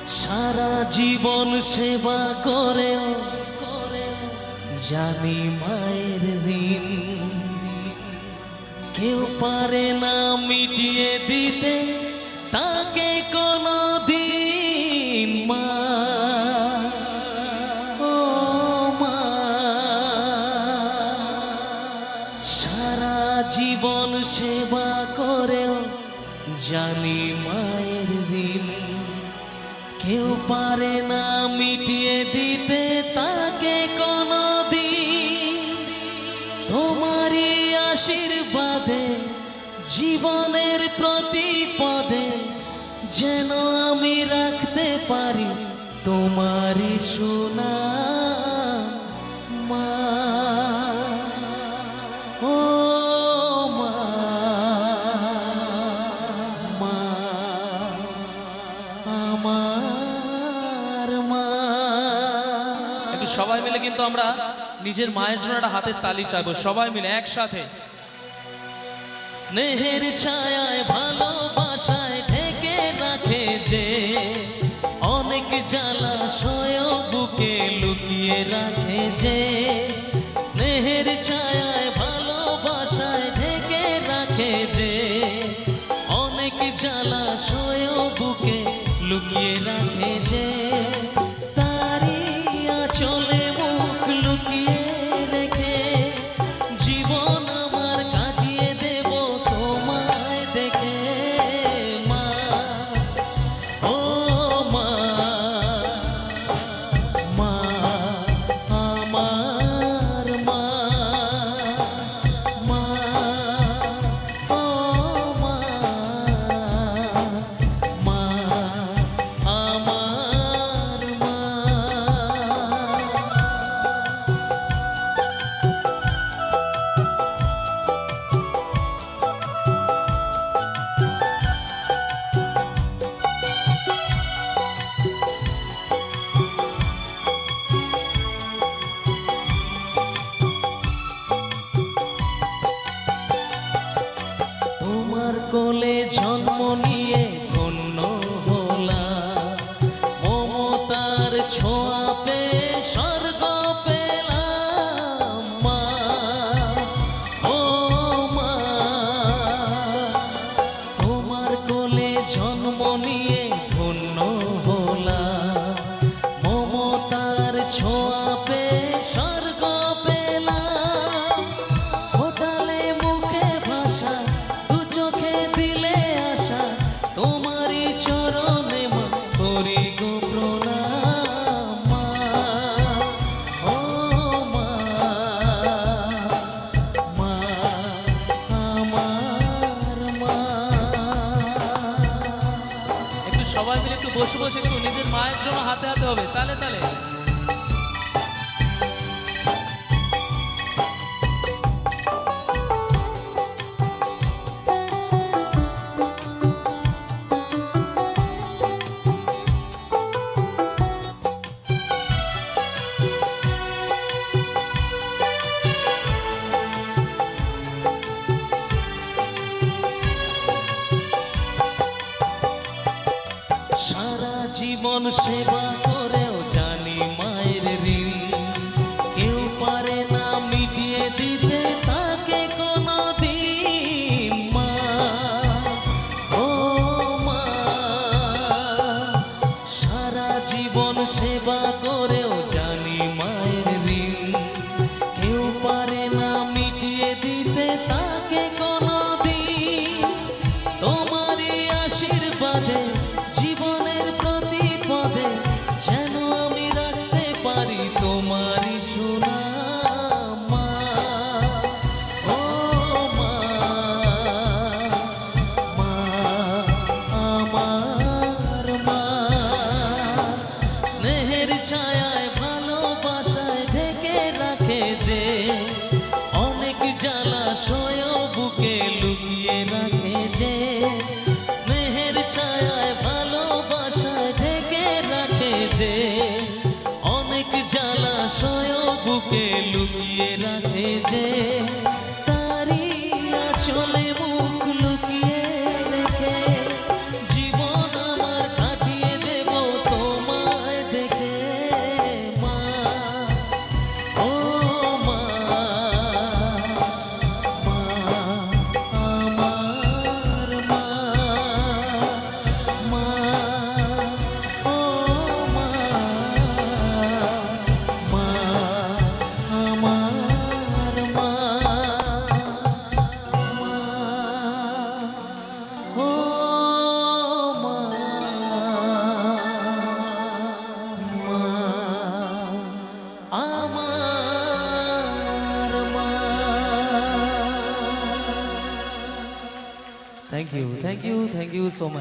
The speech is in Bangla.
সারা জীবন সেবা করেও জানি মায়ের ঋণ কেউ পারে না মিটিয়ে দিতে তাকে কোনো দিন। মা ও মা, সারা জীবন সেবা করেও জানি মায়ের ঋণ কেউ পারে না মিটিয়ে দিতে তাকে কোনো দিন। তোমারই আশীর্বাদে জীবনের প্রতি পদে যেন আমি রাখতে পারি তোমারই সুনাম। মা ও মা, মা আমার মা। একটু সবাই মিলে কিন্তু আমরা নিজের মায়ের জন্য একটা হাতের তালি চাইবো, সবাই মিলে একসাথে। স্নেহের ছায়ায় ভালোবাসায় ঢেকে রাখে যে অনেক জ্বালাশয় বুকে লুকিয়ে রাখে যে। স্নেহের ছায়ায় ভালোবাসায় ঢেকে রাখে যে অনেক জ্বালাশয় বুকে লুকিয়ে রাখে যে। তারি আঁচলে মুখ লুকিয়ে রেখে জীবন আমার কাটিয়ে দেব তোমায় দেখে। মা ও মা, মা আমার মা, মা ও মা, মা আমার মা। তোমার কোলে জন্ম নিয়ে ধন্য হলাম, মমতার ছোঁয়া পেয়ে স্বর্গ পেলাম। মা ও মা, তোমার কোলে জন্ম নিয়ে ধন্য হলাম, মমতার ছোঁয়া পেয়ে স্বর্গ পেলাম। ফোটালে মুখে ভাষা, দু চোখে দিলে আশা, তোমারই চরণে মা করি গো প্রণাম। মা ও মা, মা আমার মা। একটু সবাই মিলে একটু বসে বসে একটু নিজের মায়ের জন্য হাতে হাতে হবে, তালে তালে। সারা জীবন সেবা করেও জানি মায়ের ঋণ কেউ পারে না মিটিয়ে দিতে তাকে কোনো দিন। মা ও মা, সারা জীবন সেবা করেও জানি মায়ের ঋণ কেউ পারে না মিটিয়ে দিতে তাকে কোনো দিন। তোমারই আশীর্বাদে জীবনের প্রতি পদে যেন আমি রাখতে পারি তোমারই সুনাম। মা ও মা, মা আমার মা। স্নেহের ছায়ায় ভালোবাসায় ঢেকে রাখে যে অনেক জ্বালাশয় বুকে লুকিয়ে রাখে যে। স্নেহের ছায়ায় ভালোবাসায় ঢেকে রাখে যে অনেক জ্বালাশয় বুকে লুকিয়ে রাখে যে। তারি আঁচলে মুখ লুকিয়ে রেখে জীবন আমার কাটিয়ে দেব তো থ্যাংক ইউ সো মাচ।